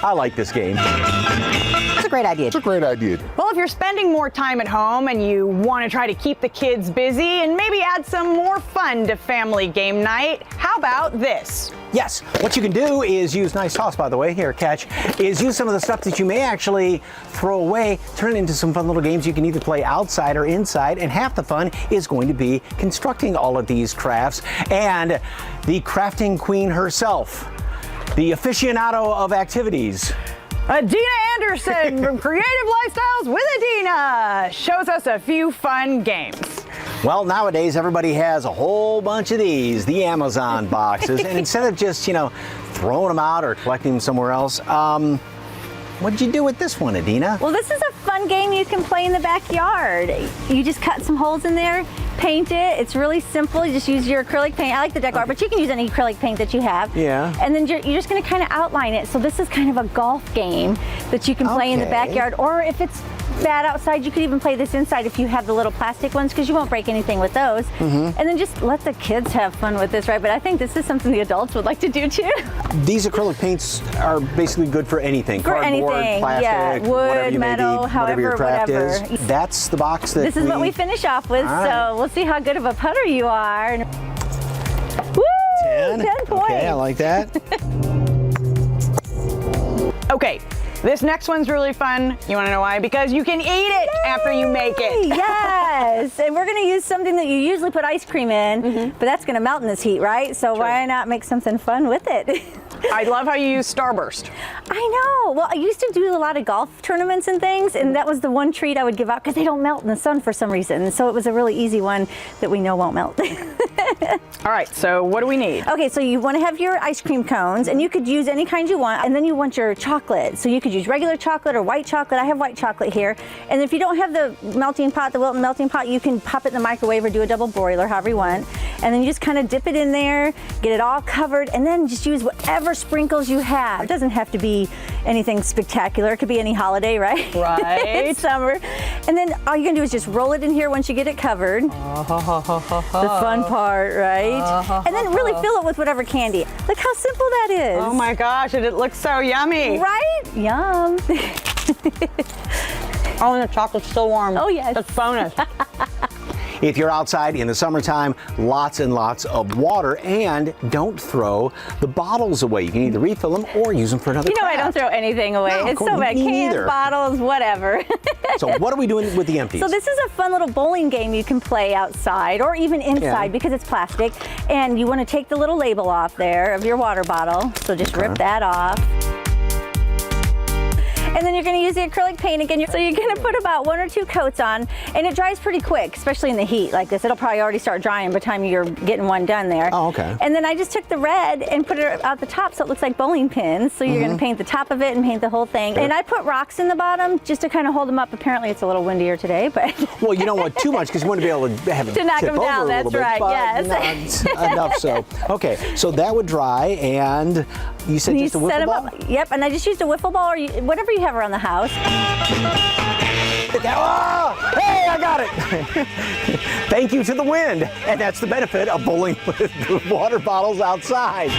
I like this game. It's a great idea. It's a great idea. Well, if you're spending more time at home and you want to try to keep the kids busy and maybe add some more fun to family game night, how about this? Yes, what you can do is use, nice toss by the way, here, catch, is use some of the stuff that you may actually throw away, turn it into some fun little games you can either play outside or inside, and half the fun is going to be constructing all of these crafts. And the crafting queen herself, the aficionado of activities, Adeina Anderson from Creative Lifestyles with Adeina shows us a few fun games. Well, nowadays everybody has a whole bunch of these, the Amazon boxes, and instead of just, throwing them out or collecting them somewhere else, what did you do with this one, Adeina? Well, this is a fun game you can play in the backyard. You just cut some holes in there, paint it. It's really simple. You just use your acrylic paint. I like the deck art, but you can use any acrylic paint that you have. Yeah. And then you're just going to kind of outline it. So this is kind of a golf game that you can play in the backyard, or if it's bad outside, you could even play this inside if you have the little plastic ones, because you won't break anything with those. And then just let the kids have fun with this, right? But I think this is something the adults would like to do too. These acrylic paints are basically good for anything. For cardboard, anything, plastic, yeah, whatever wood, you may metal, need, whatever your craft whatever. is. That's the box that This is what we finish off with, so we'll see how good of a putter you are. Woo! 10 points. Okay, I like that. Okay, this next one's really fun. You want to know why? Because you can eat it after you make it. Yes, and we're going to use something that you usually put ice cream in, but that's going to melt in this heat, right? So why not make something fun with it? I love how you use Starburst. I know. Well, I used to do a lot of golf tournaments and things, and that was the one treat I would give out because they don't melt in the sun for some reason. So it was a really easy one that we know won't melt. All right, so what do we need? Okay, so you want to have your ice cream cones, and you could use any kind you want, and then you want your chocolate. So you could use regular chocolate or white chocolate. I have white chocolate here. And if you don't have the melting pot, the Wilton melting pot, you can pop it in the microwave or do a double broiler, however you want. And then you just kind of dip it in there, get it all covered, and then just use whatever sprinkles you have. It doesn't have to be anything spectacular. It could be any holiday, right? Right. It's summer. And then all you're gonna do is just roll it in here once you get it covered. The fun part, right? And then really fill it with whatever candy. Look how simple that is. Oh my gosh, it looks so yummy. Right? Yum. Oh, and the chocolate's still warm. Oh, yes. That's bonus. If you're outside in the summertime, lots and lots of water, and don't throw the bottles away. You can either refill them or use them for another You know, craft. I don't throw anything away. No, It's so bad. me Cans, neither. bottles, whatever. So what are we doing with the empties? So this is a fun little bowling game you can play outside or even inside because it's plastic. And you want to take the little label off there of your water bottle. So just rip that off. And then you're going to use the acrylic paint again. So you're going to put about 1 or 2 coats on, and it dries pretty quick, especially in the heat like this. It'll probably already start drying by the time you're getting one done there. Oh, okay. And then I just took the red and put it out the top so it looks like bowling pins. So you're going to paint the top of it and paint the whole thing. And I put rocks in the bottom just to kind of hold them up. Apparently it's a little windier today, but well, you don't want too much because you want to be able to have it to knock tip them over down. a That's little bit, right. but Yes. not enough so. Okay, so that would dry, and you said just a wiffle ball? Yep, and I just used a wiffle ball or whatever you have around the house. Oh, hey, I got it. Thank you to the wind. And that's the benefit of bowling with water bottles outside.